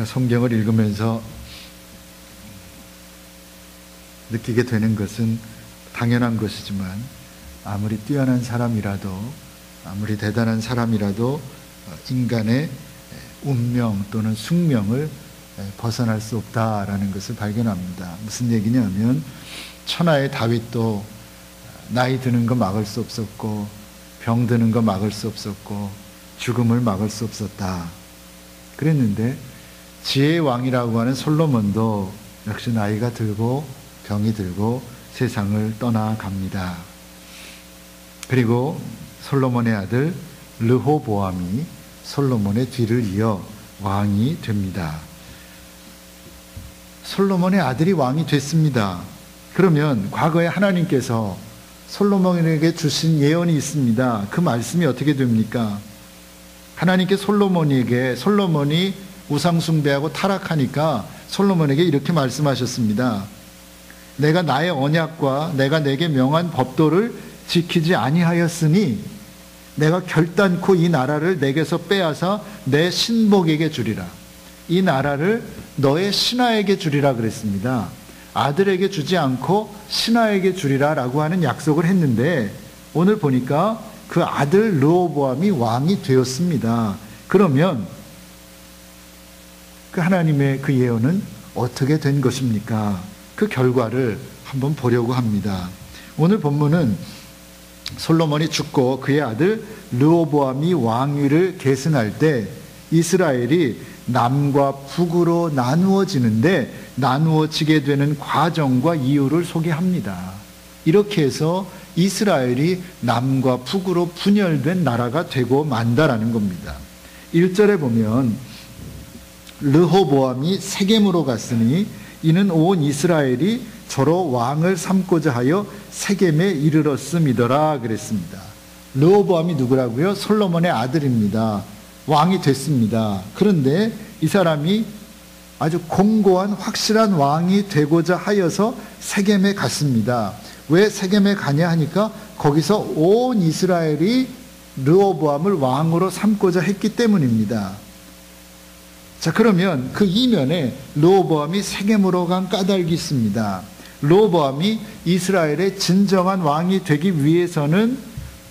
성경을 읽으면서 느끼게 되는 것은 당연한 것이지만, 아무리 뛰어난 사람이라도, 아무리 대단한 사람이라도 인간의 운명 또는 숙명을 벗어날 수 없다라는 것을 발견합니다. 무슨 얘기냐면, 천하의 다윗도 나이 드는 거 막을 수 없었고, 병 드는 거 막을 수 없었고, 죽음을 막을 수 없었다 그랬는데, 지혜의 왕이라고 하는 솔로몬도 역시 나이가 들고 병이 들고 세상을 떠나갑니다. 그리고 솔로몬의 아들 르호보암이 솔로몬의 뒤를 이어 왕이 됩니다. 솔로몬의 아들이 왕이 됐습니다. 그러면 과거에 하나님께서 솔로몬에게 주신 예언이 있습니다. 그 말씀이 어떻게 됩니까? 하나님께 솔로몬이 우상 숭배하고 타락하니까 솔로몬에게 이렇게 말씀하셨습니다. 내가 나의 언약과 내가 내게 명한 법도를 지키지 아니하였으니 내가 결단코 이 나라를 내게서 빼앗아 내 신복에게 주리라. 이 나라를 너의 신하에게 주리라 그랬습니다. 아들에게 주지 않고 신하에게 주리라 라고 하는 약속을 했는데, 오늘 보니까 그 아들 르호보암이 왕이 되었습니다. 그러면 그 하나님의 그 예언은 어떻게 된 것입니까? 그 결과를 한번 보려고 합니다. 오늘 본문은 솔로몬이 죽고 그의 아들 르호보암이 왕위를 계승할 때 이스라엘이 남과 북으로 나누어지는데, 나누어지게 되는 과정과 이유를 소개합니다. 이렇게 해서 이스라엘이 남과 북으로 분열된 나라가 되고 만다라는 겁니다. 1절에 보면 르호보암이 세겜으로 갔으니 이는 온 이스라엘이 저로 왕을 삼고자 하여 세겜에 이르렀음이더라 그랬습니다. 르호보암이 누구라고요? 솔로몬의 아들입니다. 왕이 됐습니다. 그런데 이 사람이 아주 공고한 확실한 왕이 되고자 하여서 세겜에 갔습니다. 왜 세겜에 가냐 하니까 거기서 온 이스라엘이 르호보암을 왕으로 삼고자 했기 때문입니다. 자, 그러면 그 이면에 르호보암이 세겜으로 간 까닭이 있습니다. 르호보암이 이스라엘의 진정한 왕이 되기 위해서는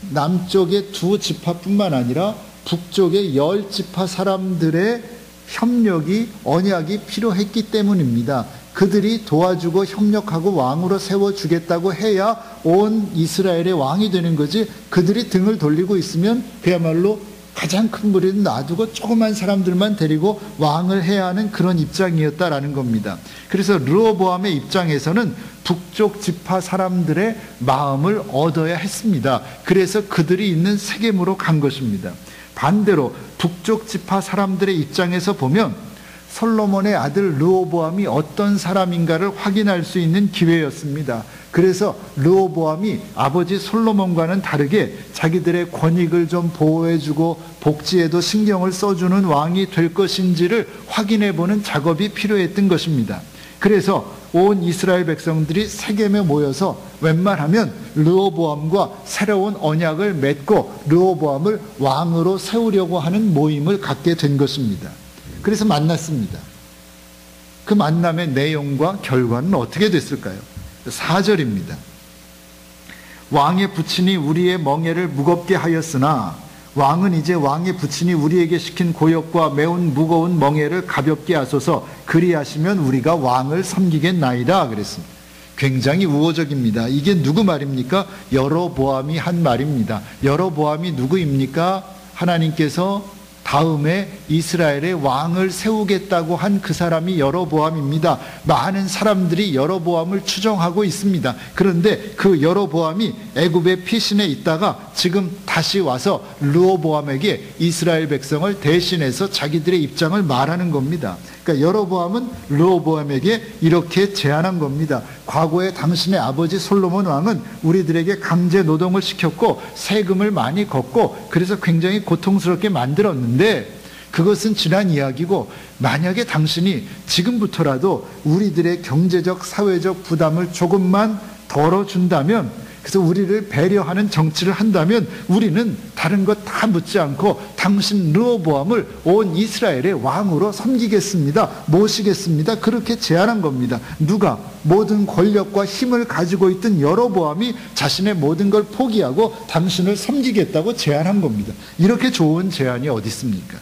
남쪽의 2지파뿐만 아니라 북쪽의 10지파 사람들의 협력이, 언약이 필요했기 때문입니다. 그들이 도와주고 협력하고 왕으로 세워주겠다고 해야 온 이스라엘의 왕이 되는 거지, 그들이 등을 돌리고 있으면 그야말로 가장 큰 무리는 놔두고 조그만 사람들만 데리고 왕을 해야 하는 그런 입장이었다라는 겁니다. 그래서 르호보암의 입장에서는 북쪽 지파 사람들의 마음을 얻어야 했습니다. 그래서 그들이 있는 세겜으로 간 것입니다. 반대로 북쪽 지파 사람들의 입장에서 보면 솔로몬의 아들 르호보암이 어떤 사람인가를 확인할 수 있는 기회였습니다. 그래서 르호보암이 아버지 솔로몬과는 다르게 자기들의 권익을 좀 보호해주고 복지에도 신경을 써주는 왕이 될 것인지를 확인해보는 작업이 필요했던 것입니다. 그래서 온 이스라엘 백성들이 세겜에 모여서 웬만하면 르호보암과 새로운 언약을 맺고 르호보암을 왕으로 세우려고 하는 모임을 갖게 된 것입니다. 그래서 만났습니다. 그 만남의 내용과 결과는 어떻게 됐을까요? 4절입니다. 왕의 부친이 우리의 멍에를 무겁게 하였으나 왕은 이제 왕의 부친이 우리에게 시킨 고역과 매운 무거운 멍에를 가볍게 하소서. 그리하시면 우리가 왕을 섬기겠나이다 그랬습니다. 굉장히 우호적입니다. 이게 누구 말입니까? 여로보암이 한 말입니다. 여로보암이 누구입니까? 하나님께서 다음에 이스라엘의 왕을 세우겠다고 한 그 사람이 여로보암입니다. 많은 사람들이 여로보암을 추종하고 있습니다. 그런데 그 여로보암이 애굽의 피신에 있다가 지금 다시 와서 르호보암에게 이스라엘 백성을 대신해서 자기들의 입장을 말하는 겁니다. 그러니까 여로보암은 르호보암에게 이렇게 제안한 겁니다. 과거에 당신의 아버지 솔로몬 왕은 우리들에게 강제 노동을 시켰고 세금을 많이 걷고 그래서 굉장히 고통스럽게 만들었는데 그것은 지난 이야기고, 만약에 당신이 지금부터라도 우리들의 경제적 사회적 부담을 조금만 덜어준다면 그래서 우리를 배려하는 정치를 한다면 우리는 다른 것 다 묻지 않고 당신 르호보암을 온 이스라엘의 왕으로 섬기겠습니다. 모시겠습니다. 그렇게 제안한 겁니다. 누가? 모든 권력과 힘을 가지고 있던 여로보암이 자신의 모든 걸 포기하고 당신을 섬기겠다고 제안한 겁니다. 이렇게 좋은 제안이 어디 있습니까?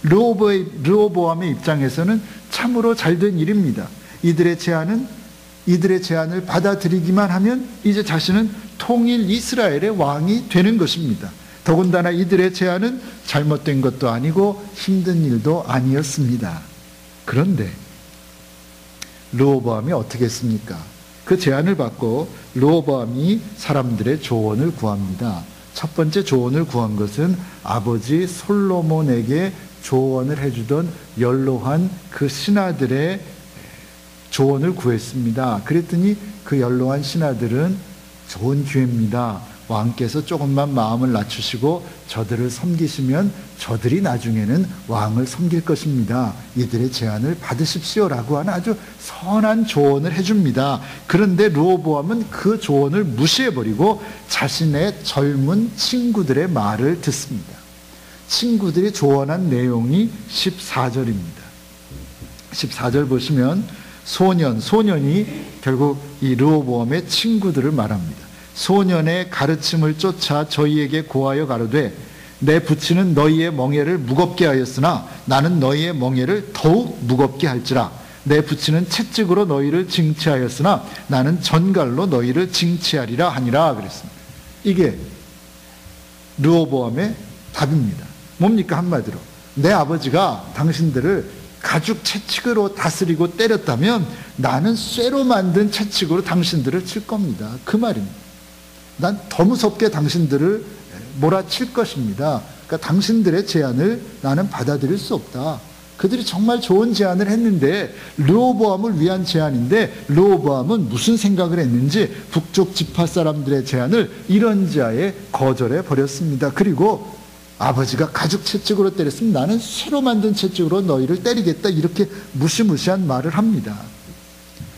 르호보암의 입장에서는 참으로 잘된 일입니다. 이들의 제안을 받아들이기만 하면 이제 자신은 통일 이스라엘의 왕이 되는 것입니다. 더군다나 이들의 제안은 잘못된 것도 아니고 힘든 일도 아니었습니다. 그런데 르호보암이 어떻게 했습니까? 그 제안을 받고 르호보암이 사람들의 조언을 구합니다. 첫 번째 조언을 구한 것은 아버지 솔로몬에게 조언을 해주던 연로한 그 신하들의 조언을 구했습니다. 그랬더니 그 연로한 신하들은 좋은 기회입니다. 왕께서 조금만 마음을 낮추시고 저들을 섬기시면 저들이 나중에는 왕을 섬길 것입니다. 이들의 제안을 받으십시오라고 하는 아주 선한 조언을 해줍니다. 그런데 르호보암은 그 조언을 무시해버리고 자신의 젊은 친구들의 말을 듣습니다. 친구들이 조언한 내용이 14절입니다. 14절 보시면 소년이 결국 이 르호보암의 친구들을 말합니다. 소년의 가르침을 쫓아 저희에게 고하여 가로되 내 부친은 너희의 멍에를 무겁게 하였으나 나는 너희의 멍에를 더욱 무겁게 할지라. 내 부친은 채찍으로 너희를 징치하였으나 나는 전갈로 너희를 징치하리라 하니라 그랬습니다. 이게 르호보암의 답입니다. 뭡니까? 한마디로 내 아버지가 당신들을 가죽 채찍으로 다스리고 때렸다면 나는 쇠로 만든 채찍으로 당신들을 칠 겁니다. 그 말입니다. 난 더 무섭게 당신들을 몰아칠 것입니다. 그러니까 당신들의 제안을 나는 받아들일 수 없다. 그들이 정말 좋은 제안을 했는데 르호보암을 위한 제안인데 르호보암은 무슨 생각을 했는지 북쪽 지파 사람들의 제안을 이런지아에 거절해 버렸습니다. 그리고 아버지가 가죽 채찍으로 때렸으면 나는 쇠로 만든 채찍으로 너희를 때리겠다 이렇게 무시무시한 말을 합니다.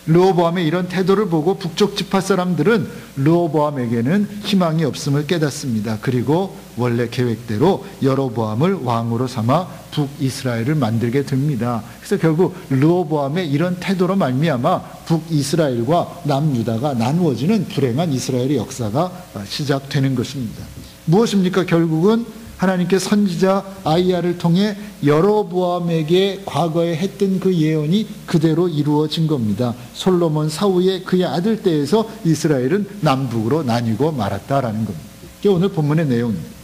르호보암의 이런 태도를 보고 북쪽 지파 사람들은 르호보암에게는 희망이 없음을 깨닫습니다. 그리고 원래 계획대로 여로보암을 왕으로 삼아 북이스라엘을 만들게 됩니다. 그래서 결국 르호보암의 이런 태도로 말미암아 북이스라엘과 남유다가 나누어지는 불행한 이스라엘의 역사가 시작되는 것입니다. 무엇입니까? 결국은 하나님께 선지자 아이야를 통해 여로보암에게 과거에 했던 그 예언이 그대로 이루어진 겁니다. 솔로몬 사후에 그의 아들 때에서 이스라엘은 남북으로 나뉘고 말았다라는 겁니다. 이게 오늘 본문의 내용입니다.